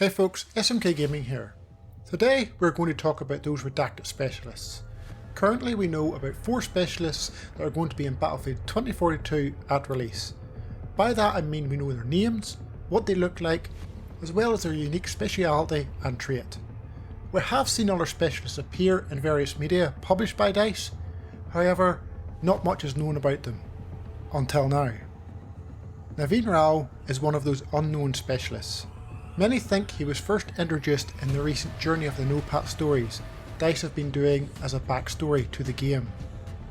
Hey folks, SMK Gaming here. Today we're going to talk about those redacted specialists. Currently we know about 4 specialists that are going to be in Battlefield 2042 at release. By that I mean we know their names, what they look like, as well as their unique speciality and trait. We have seen other specialists appear in various media published by DICE, however not much is known about them, until now. Navin Rao is one of those unknown specialists. Many think he was first introduced in the recent Journey of the No-Pat stories DICE have been doing as a backstory to the game.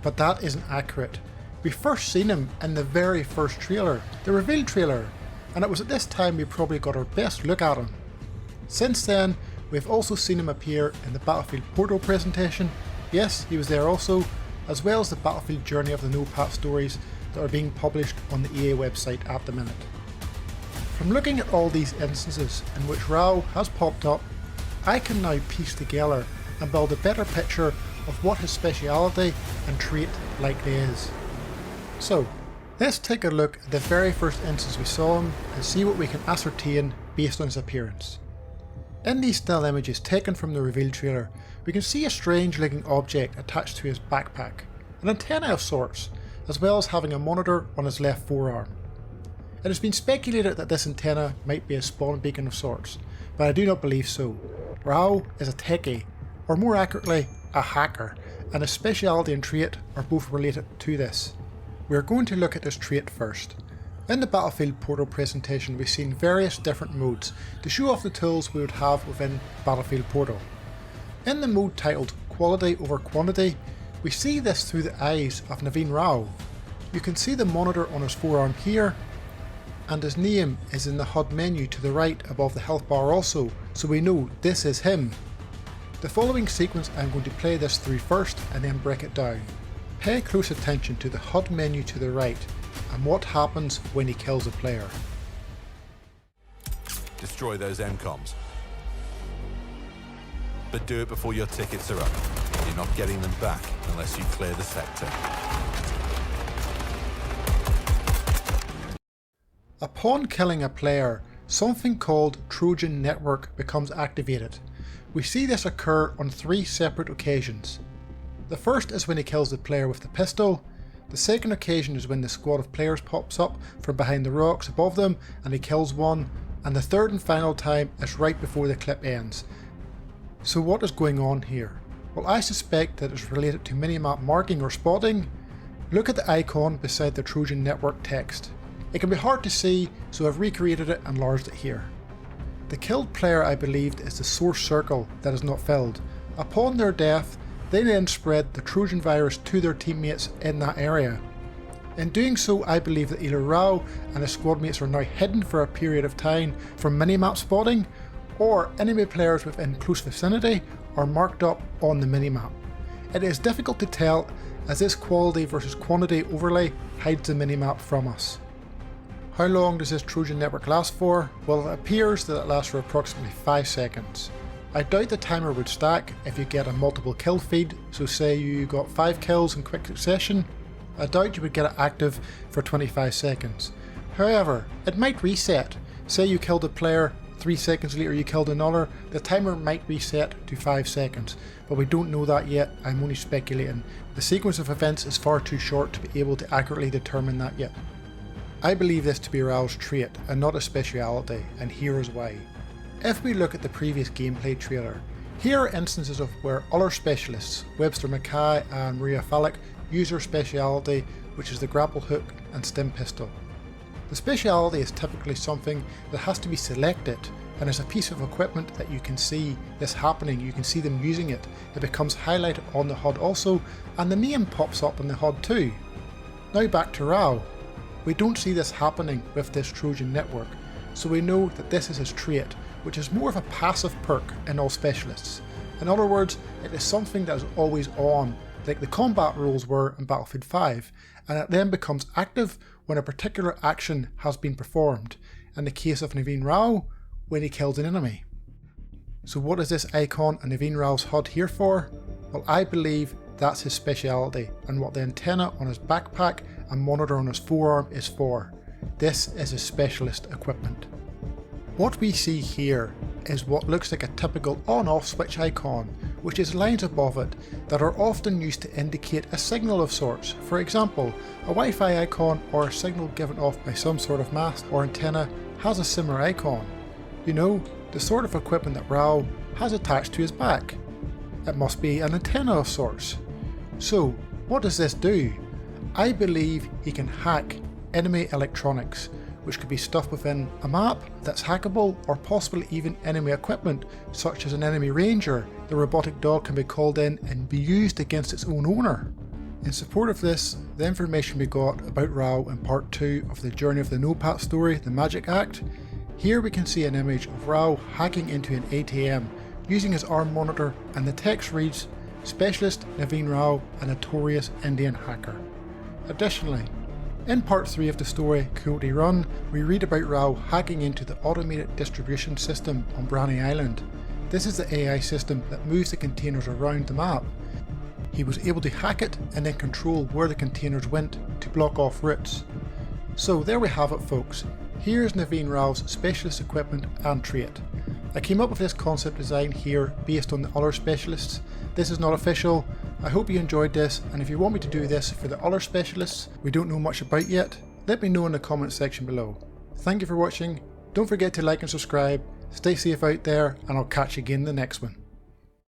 But that isn't accurate. We first seen him in the very first trailer, the reveal trailer, and it was at this time we probably got our best look at him. Since then, we've also seen him appear in the Battlefield Portal presentation, yes he was there also, as well as the Battlefield Journey of the No-Pat stories that are being published on the EA website at the minute. From looking at all these instances in which Rao has popped up, I can now piece together and build a better picture of what his speciality and trait likely is. So, let's take a look at the very first instance we saw him and see what we can ascertain based on his appearance. In these still images taken from the reveal trailer, we can see a strange looking object attached to his backpack, an antenna of sorts, as well as having a monitor on his left forearm. It has been speculated that this antenna might be a spawn beacon of sorts, but I do not believe so. Rao is a techie, or more accurately, a hacker, and his speciality and trait are both related to this. We are going to look at this trait first. In the Battlefield Portal presentation we've seen various different modes to show off the tools we would have within Battlefield Portal. In the mode titled Quality over Quantity, we see this through the eyes of Navin Rao. You can see the monitor on his forearm here, and his name is in the HUD menu to the right above the health bar also, so we know this is him. The following sequence I'm going to play this through first and then break it down. Pay close attention to the HUD menu to the right and what happens when he kills a player. Destroy those MCOMs. But do it before your tickets are up. You're not getting them back unless you clear the sector. Upon killing a player, something called Trojan Network becomes activated. We see this occur on 3 separate occasions. The first is when he kills the player with the pistol, the second occasion is when the squad of players pops up from behind the rocks above them and he kills one, and the third and final time is right before the clip ends. So what is going on here? Well, I suspect that it's related to minimap marking or spotting. Look at the icon beside the Trojan Network text. It can be hard to see, so I've recreated it and enlarged it here. The killed player I believed is the source circle that is not filled. Upon their death, they then spread the Trojan virus to their teammates in that area. In doing so, I believe that either Rao and his squad mates are now hidden for a period of time from minimap spotting, or enemy players within close vicinity are marked up on the minimap. It is difficult to tell as this quality versus quantity overlay hides the minimap from us. How long does this Trojan network last for? Well, it appears that it lasts for approximately 5 seconds. I doubt the timer would stack if you get a multiple kill feed, so say you got 5 kills in quick succession, I doubt you would get it active for 25 seconds. However, it might reset. Say you killed a player, 3 seconds later you killed another, the timer might reset to 5 seconds, but we don't know that yet, I'm only speculating. The sequence of events is far too short to be able to accurately determine that yet. I believe this to be Rao's trait and not a speciality, and here is why. If we look at the previous gameplay trailer, here are instances of where other specialists, Webster Mackay and Maria Fallick, use their speciality, which is the grapple hook and stim pistol. The speciality is typically something that has to be selected, and as a piece of equipment that you can see this happening, you can see them using it. It becomes highlighted on the HUD also, and the name pops up on the HUD too. Now back to Rao. We don't see this happening with this Trojan network, so we know that this is his trait, which is more of a passive perk in all specialists. In other words, it is something that is always on, like the combat rules were in Battlefield 5, and it then becomes active when a particular action has been performed, in the case of Navin Rao, when he kills an enemy. So what is this icon on Navin Rao's HUD here for? Well, I believe that's his speciality, and what the antenna on his backpack and monitor on his forearm is for. This is his specialist equipment. What we see here is what looks like a typical on-off switch icon, which is lines above it that are often used to indicate a signal of sorts. For example, a Wi-Fi icon or a signal given off by some sort of mast or antenna has a similar icon. You know, the sort of equipment that Rao has attached to his back. It must be an antenna of sorts. So, what does this do? I believe he can hack enemy electronics, which could be stuff within a map that's hackable, or possibly even enemy equipment, such as an enemy ranger. The robotic dog can be called in and be used against its own owner. In support of this, the information we got about Rao in part 2 of the Journey of the NoPat story, The Magic Act, here we can see an image of Rao hacking into an ATM using his arm monitor, and the text reads, "Specialist Navin Rao, a notorious Indian hacker." Additionally, in part 3 of the story, Coyote Run, we read about Rao hacking into the automated distribution system on Branny Island. This is the AI system that moves the containers around the map. He was able to hack it and then control where the containers went to block off routes. So there we have it, folks. Here's Navin Rao's specialist equipment and trait. I came up with this concept design here based on the other specialists. This is not official. I hope you enjoyed this, and if you want me to do this for the other specialists we don't know much about yet, let me know in the comment section below. Thank you for watching. Don't forget to like and subscribe. Stay safe out there, and I'll catch you again in the next one.